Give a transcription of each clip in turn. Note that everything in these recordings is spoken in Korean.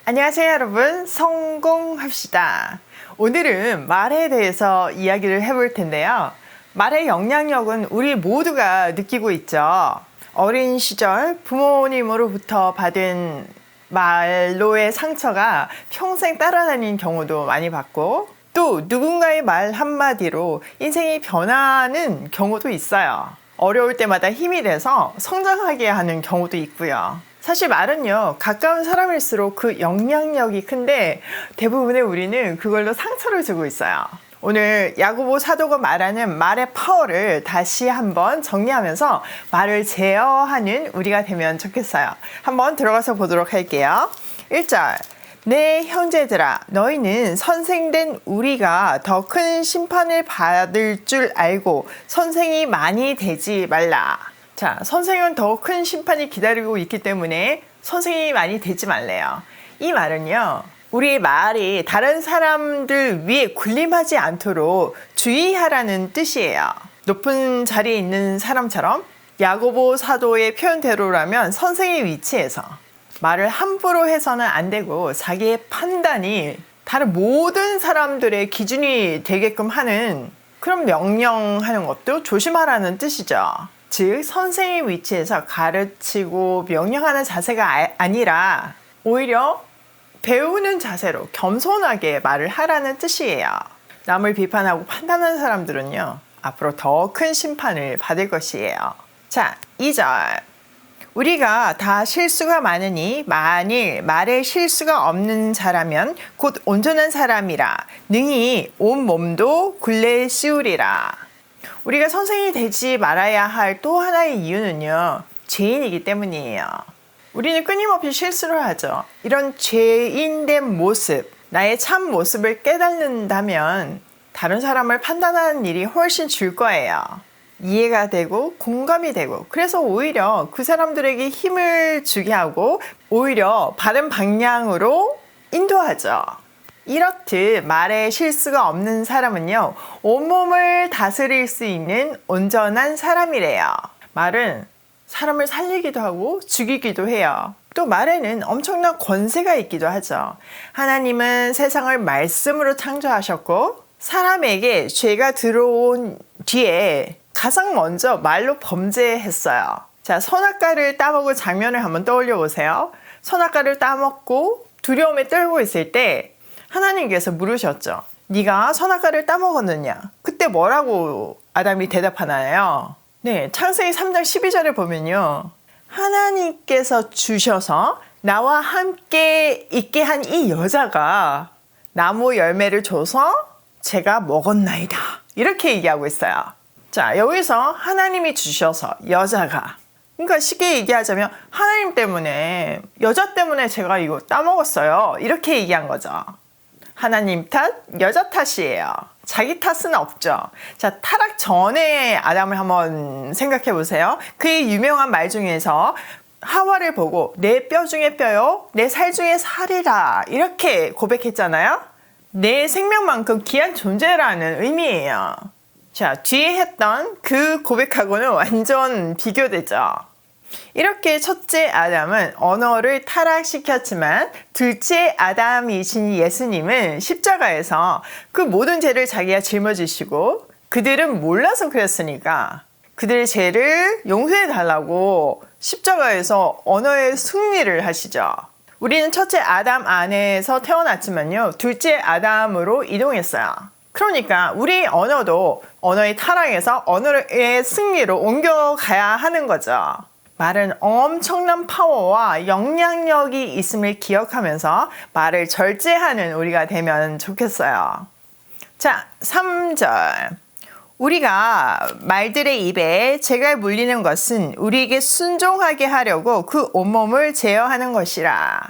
안녕하세요 여러분, 성공합시다. 오늘은 말에 대해서 이야기를 해볼 텐데요. 말의 영향력은 우리 모두가 느끼고 있죠. 어린 시절 부모님으로부터 받은 말로의 상처가 평생 따라다니는 경우도 많이 봤고, 또 누군가의 말 한마디로 인생이 변하는 경우도 있어요. 어려울 때마다 힘이 돼서 성장하게 하는 경우도 있고요. 사실 말은요, 가까운 사람일수록 그 영향력이 큰데 대부분의 우리는 그걸로 상처를 주고 있어요. 오늘 야고보 사도가 말하는 말의 파워를 다시 한번 정리하면서 말을 제어하는 우리가 되면 좋겠어요. 한번 들어가서 보도록 할게요. 1절, 내 형제들아, 너희는 선생된 우리가 더 큰 심판을 받을 줄 알고 선생이 많이 되지 말라. 자, 선생은 더 큰 심판이 기다리고 있기 때문에 선생이 많이 되지 말래요. 이 말은요, 우리 말이 다른 사람들 위에 군림하지 않도록 주의하라는 뜻이에요. 높은 자리에 있는 사람처럼 야고보 사도의 표현대로라면 선생의 위치에서 말을 함부로 해서는 안 되고 자기의 판단이 다른 모든 사람들의 기준이 되게끔 하는 그런 명령하는 것도 조심하라는 뜻이죠. 즉 선생의 위치에서 가르치고 명령하는 자세가 아니라 오히려 배우는 자세로 겸손하게 말을 하라는 뜻이에요. 남을 비판하고 판단하는 사람들은요, 앞으로 더 큰 심판을 받을 것이에요. 자, 2절, 우리가 다 실수가 많으니 만일 말에 실수가 없는 자라면 곧 온전한 사람이라 능히 온 몸도 굴레 씌우리라. 우리가 선생이 되지 말아야 할 또 하나의 이유는요, 죄인이기 때문이에요. 우리는 끊임없이 실수를 하죠. 이런 죄인된 모습, 나의 참 모습을 깨닫는다면 다른 사람을 판단하는 일이 훨씬 줄 거예요. 이해가 되고 공감이 되고, 그래서 오히려 그 사람들에게 힘을 주게 하고 오히려 바른 방향으로 인도하죠. 이렇듯 말에 실수가 없는 사람은요, 온몸을 다스릴 수 있는 온전한 사람이래요. 말은 사람을 살리기도 하고 죽이기도 해요. 또 말에는 엄청난 권세가 있기도 하죠. 하나님은 세상을 말씀으로 창조하셨고 사람에게 죄가 들어온 뒤에 가장 먼저 말로 범죄했어요. 자, 선악과를 따먹은 장면을 한번 떠올려 보세요. 선악과를 따먹고 두려움에 떨고 있을 때 하나님께서 물으셨죠. 네가 선악과를 따먹었느냐? 그때 뭐라고 아담이 대답하나요? 네, 창세기 3장 12절을 보면요, 하나님께서 주셔서 나와 함께 있게 한 이 여자가 나무 열매를 줘서 제가 먹었나이다, 이렇게 얘기하고 있어요. 자, 여기서 하나님이 주셔서 여자가, 그러니까 쉽게 얘기하자면 하나님 때문에, 여자 때문에 제가 이거 따먹었어요, 이렇게 얘기한 거죠. 하나님 탓, 여자 탓이에요. 자기 탓은 없죠. 자, 타락 전에 아담을 한번 생각해 보세요. 그의 유명한 말 중에서 하와를 보고 내 뼈 중에 뼈요, 내 살 중에 살이라, 이렇게 고백했잖아요. 내 생명만큼 귀한 존재라는 의미예요. 자, 뒤에 했던 그 고백하고는 완전 비교되죠. 이렇게 첫째 아담은 언어를 타락시켰지만 둘째 아담이신 예수님은 십자가에서 그 모든 죄를 자기가 짊어지시고, 그들은 몰라서 그랬으니까 그들의 죄를 용서해 달라고 십자가에서 언어의 승리를 하시죠. 우리는 첫째 아담 안에서 태어났지만요, 둘째 아담으로 이동했어요. 그러니까 우리 언어도 언어의 타락에서 언어의 승리로 옮겨가야 하는 거죠. 말은 엄청난 파워와 영향력이 있음을 기억하면서 말을 절제하는 우리가 되면 좋겠어요. 자, 3절. 우리가 말들의 입에 재가 물리는 것은 우리에게 순종하게 하려고 그 온몸을 제어하는 것이라.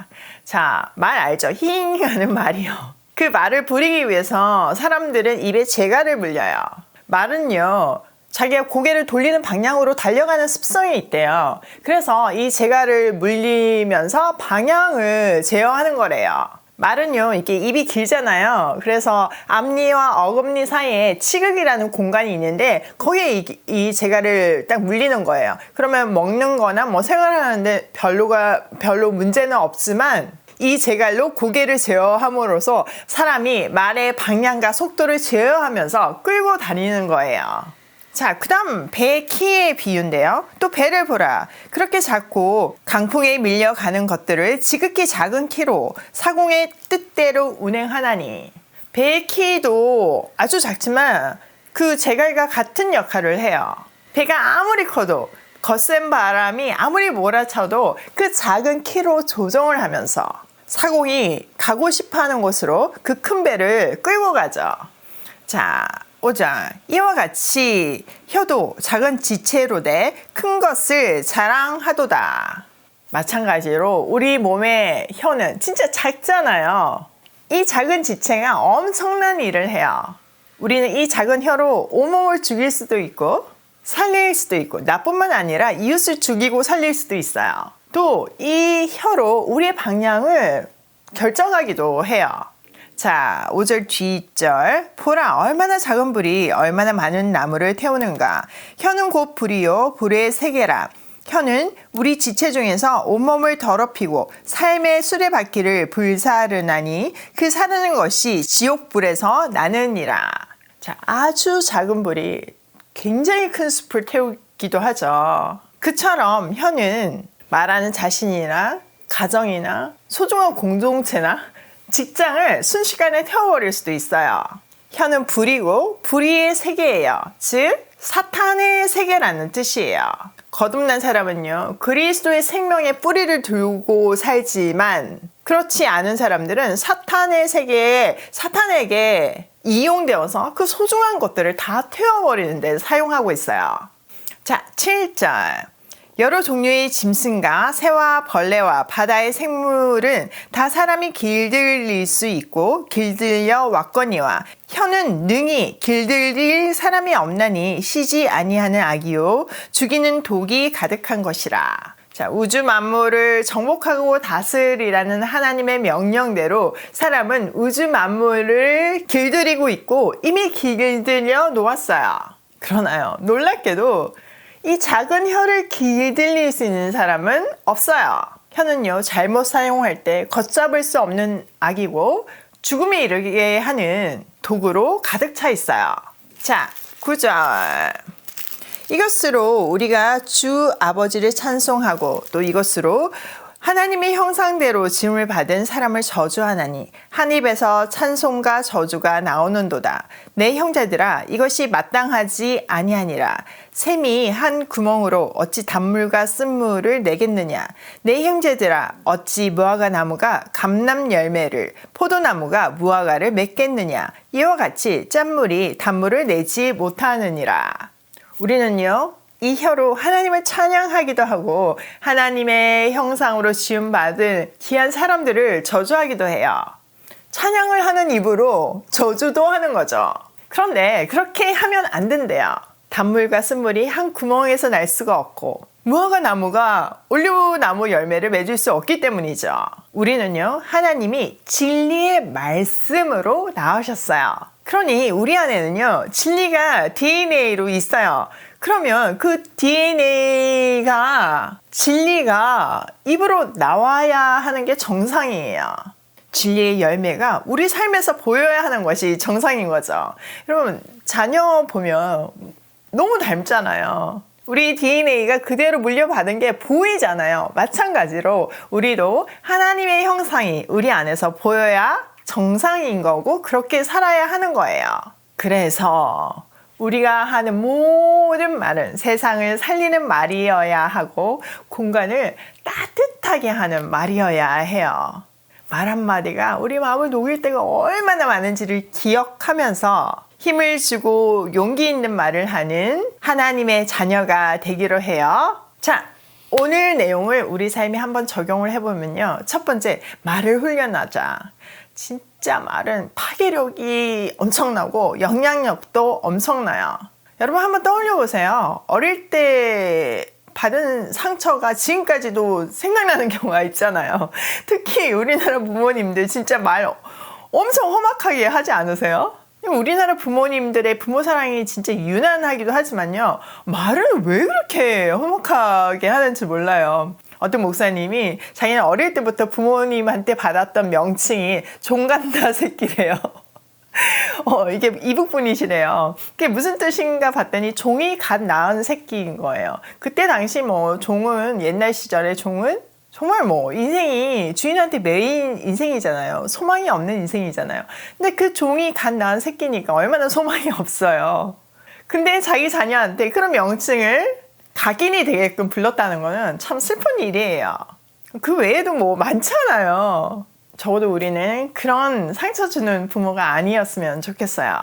자, 말 알죠? 힝 하는 말이요. 그 말을 부리기 위해서 사람들은 입에 재갈을 물려요. 말은요, 자기가 고개를 돌리는 방향으로 달려가는 습성이 있대요. 그래서 이 재갈을 물리면서 방향을 제어하는 거래요. 말은요, 이게 입이 길잖아요. 그래서 앞니와 어금니 사이에 치극이라는 공간이 있는데 거기에 이 재갈을 딱 물리는 거예요. 그러면 먹는 거나 뭐 생활하는데 별로 문제는 없지만 이 제갈로 고개를 제어함으로써 사람이 말의 방향과 속도를 제어하면서 끌고 다니는 거예요. 자, 그 다음 배의 키의 비유인데요. 또 배를 보라. 그렇게 작고 강풍에 밀려가는 것들을 지극히 작은 키로 사공의 뜻대로 운행하나니. 배의 키도 아주 작지만 그 제갈과 같은 역할을 해요. 배가 아무리 커도 거센 바람이 아무리 몰아쳐도 그 작은 키로 조정을 하면서 사공이 가고 싶어하는 곳으로 그 큰 배를 끌고 가죠. 자, 5장 이와 같이 혀도 작은 지체로 돼 큰 것을 자랑하도다. 마찬가지로 우리 몸의 혀는 진짜 작잖아요. 이 작은 지체가 엄청난 일을 해요. 우리는 이 작은 혀로 온몸을 죽일 수도 있고 살릴 수도 있고 나뿐만 아니라 이웃을 죽이고 살릴 수도 있어요. 또 이 혀로 우리의 방향을 결정하기도 해요. 자, 5절 뒷절 보라 얼마나 작은 불이 얼마나 많은 나무를 태우는가. 혀는 곧 불이요 불의 세계라. 혀는 우리 지체 중에서 온몸을 더럽히고 삶의 수레바퀴를 불사르나니 그 사르는 것이 지옥불에서 나느니라. 자, 아주 작은 불이 굉장히 큰 숲을 태우기도 하죠. 그처럼 혀는 말하는 자신이나 가정이나 소중한 공동체나 직장을 순식간에 태워버릴 수도 있어요. 혀는 불이고 불의의 세계예요. 즉 사탄의 세계라는 뜻이에요. 거듭난 사람은요 그리스도의 생명의 뿌리를 두고 살지만 그렇지 않은 사람들은 사탄의 세계에 사탄에게 이용되어서 그 소중한 것들을 다 태워버리는 데 사용하고 있어요. 자, 7절 여러 종류의 짐승과 새와 벌레와 바다의 생물은 다 사람이 길들일 수 있고 길들여 왔거니와 혀는 능히 길들일 사람이 없나니 쉬지 아니하는 악이요 죽이는 독이 가득한 것이라. 자, 우주 만물을 정복하고 다스리라는 하나님의 명령대로 사람은 우주 만물을 길들이고 있고 이미 길들여 놓았어요. 그러나요, 놀랍게도 이 작은 혀를 길들일 수 있는 사람은 없어요. 혀는요 잘못 사용할 때 걷잡을 수 없는 악이고 죽음에 이르게 하는 도구로 가득 차 있어요. 자, 9절 이것으로 우리가 주 아버지를 찬송하고 또 이것으로 하나님의 형상대로 지음을 받은 사람을 저주하나니 한 입에서 찬송과 저주가 나오는도다. 내 형제들아 이것이 마땅하지 아니하니라. 샘이 한 구멍으로 어찌 단물과 쓴물을 내겠느냐. 내 형제들아 어찌 무화과 나무가 감람 열매를 포도나무가 무화과를 맺겠느냐. 이와 같이 짠물이 단물을 내지 못하느니라. 우리는요 이 혀로 하나님을 찬양하기도 하고 하나님의 형상으로 지음받은 귀한 사람들을 저주하기도 해요. 찬양을 하는 입으로 저주도 하는 거죠. 그런데 그렇게 하면 안 된대요. 단물과 쓴물이 한 구멍에서 날 수가 없고 무화과 나무가 올리브나무 열매를 맺을 수 없기 때문이죠. 우리는요 하나님이 진리의 말씀으로 낳으셨어요. 그러니 우리 안에는요 진리가 DNA로 있어요. 그러면 그 DNA가 진리가 입으로 나와야 하는 게 정상이에요. 진리의 열매가 우리 삶에서 보여야 하는 것이 정상인 거죠. 여러분 자녀 보면 너무 닮잖아요. 우리 DNA가 그대로 물려받은 게 보이잖아요. 마찬가지로 우리도 하나님의 형상이 우리 안에서 보여야 정상인 거고 그렇게 살아야 하는 거예요. 그래서 우리가 하는 모든 말은 세상을 살리는 말이어야 하고 공간을 따뜻하게 하는 말이어야 해요. 말 한마디가 우리 마음을 녹일 때가 얼마나 많은지를 기억하면서 힘을 주고 용기 있는 말을 하는 하나님의 자녀가 되기로 해요. 자, 오늘 내용을 우리 삶에 한번 적용을 해보면요. 첫 번째, 말을 훈련하자. 진짜 말은 파괴력이 엄청나고 영향력도 엄청나요. 여러분 한번 떠올려 보세요. 어릴 때 받은 상처가 지금까지도 생각나는 경우가 있잖아요. 특히 우리나라 부모님들 진짜 말 엄청 험악하게 하지 않으세요? 우리나라 부모님들의 부모 사랑이 진짜 유난하기도 하지만요. 말을 왜 그렇게 험악하게 하는지 몰라요. 어떤 목사님이 자기는 어릴 때부터 부모님한테 받았던 명칭이 종간다 새끼래요. 이게 이북분이시래요. 그게 무슨 뜻인가 봤더니 종이 갓 낳은 새끼인 거예요. 그때 당시 뭐 종은 옛날 시절에 종은 정말 뭐 인생이 주인한테 매인 인생이잖아요. 소망이 없는 인생이잖아요. 근데 그 종이 갓 낳은 새끼니까 얼마나 소망이 없어요. 근데 자기 자녀한테 그런 명칭을 각인이 되게끔 불렀다는 거는 참 슬픈 일이에요. 그 외에도 뭐 많잖아요. 적어도 우리는 그런 상처 주는 부모가 아니었으면 좋겠어요.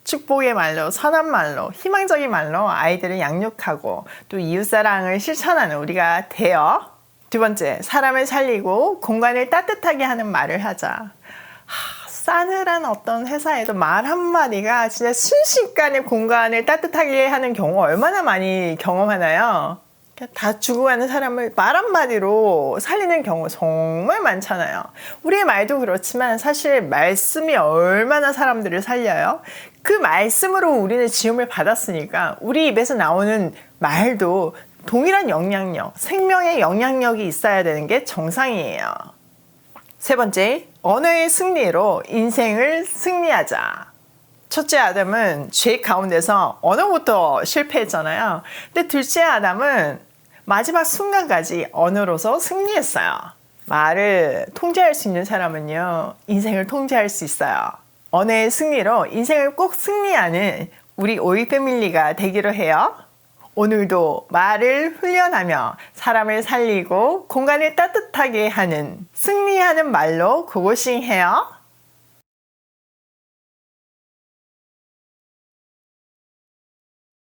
축복의 말로, 선한 말로, 희망적인 말로 아이들을 양육하고 또 이웃사랑을 실천하는 우리가 되어 두 번째, 사람을 살리고 공간을 따뜻하게 하는 말을 하자. 싸늘한 어떤 회사에도 말 한마디가 진짜 순식간에 공간을 따뜻하게 하는 경우 얼마나 많이 경험하나요? 다 죽어가는 사람을 말 한마디로 살리는 경우 정말 많잖아요. 우리의 말도 그렇지만 사실 말씀이 얼마나 사람들을 살려요? 그 말씀으로 우리는 지음을 받았으니까 우리 입에서 나오는 말도 동일한 영향력, 생명의 영향력이 있어야 되는 게 정상이에요. 세 번째, 언어의 승리로 인생을 승리하자. 첫째 아담은 죄 가운데서 언어부터 실패했잖아요. 근데 둘째 아담은 마지막 순간까지 언어로서 승리했어요. 말을 통제할 수 있는 사람은요, 인생을 통제할 수 있어요. 언어의 승리로 인생을 꼭 승리하는 우리 오이 패밀리가 되기로 해요. 오늘도 말을 훈련하며 사람을 살리고 공간을 따뜻하게 하는 승리하는 말로 고고싱 해요.